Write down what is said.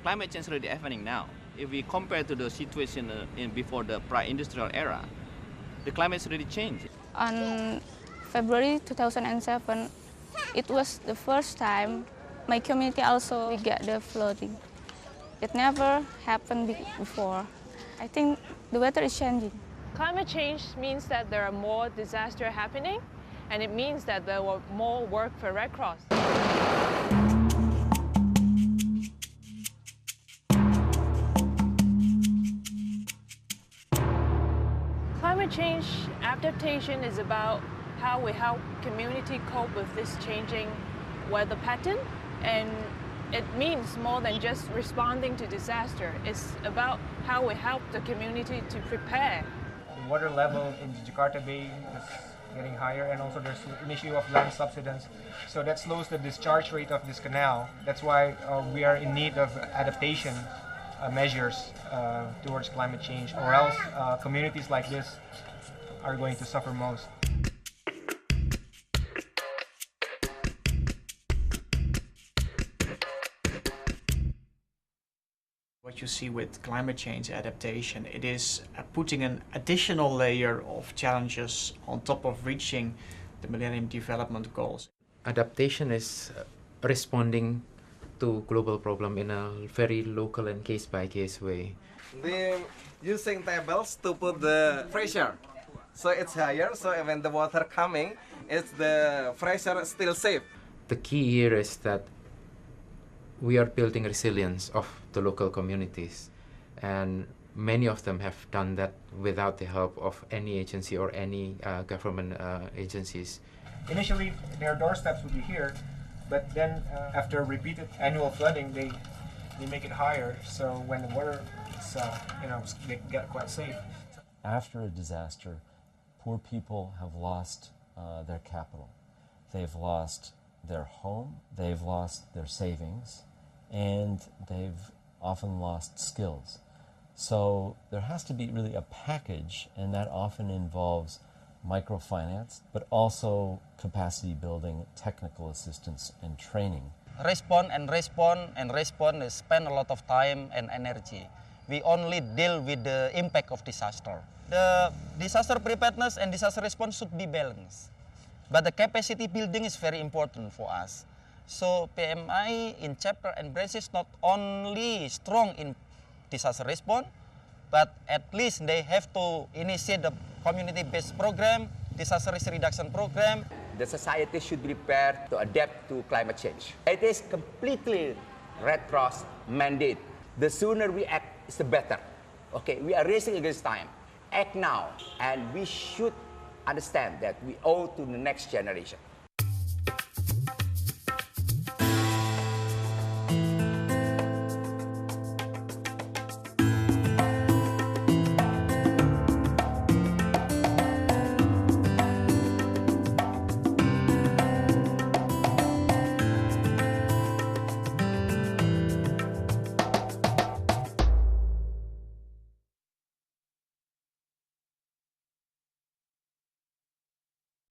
climate change is already happening now. If we compare to the situation before the pre-industrial era, the climate already changed. On February 2007, it was the first time my community also we got the flooding. It never happened before. I think the weather is changing. Climate change means that there are more disasters happening, and it means that there were more work for Red Cross. Climate change adaptation is about how we help community cope with this changing weather pattern, and it means more than just responding to disaster. It's about how we help the community to prepare. The water level in the Jakarta Bay is getting higher, and also there's an issue of land subsidence. So that slows the discharge rate of this canal. That's why we are in need of adaptation measures towards climate change, or else communities like this are going to suffer most. What you see with climate change adaptation, it is putting an additional layer of challenges on top of reaching the Millennium Development Goals. Adaptation is responding to global problem in a very local and case-by-case way. We're using tables to put the pressure, so it's higher, so when the water coming, it's the pressure still safe. The key here is that we are building resilience of the local communities, and many of them have done that without the help of any agency or any government agencies. Initially, their doorsteps would be here, but then after repeated annual flooding, they make it higher. So when the water is, they get quite safe. After a disaster, poor people have lost their capital. They've lost their home, they've lost their savings, and they've often lost skills. So there has to be really a package, and that often involves microfinance, but also capacity building, technical assistance, and training. Respond, spend a lot of time and energy. We only deal with the impact of disaster. The disaster preparedness and disaster response should be balanced. But the capacity building is very important for us. So PMI in chapter and branches not only strong in disaster response, but at least they have to initiate the community-based program, disaster risk reduction program. The society should be prepared to adapt to climate change. It is completely Red Cross mandate. The sooner we act, the better. Okay, we are racing against time. Act now, and we should understand that we owe to the next generation.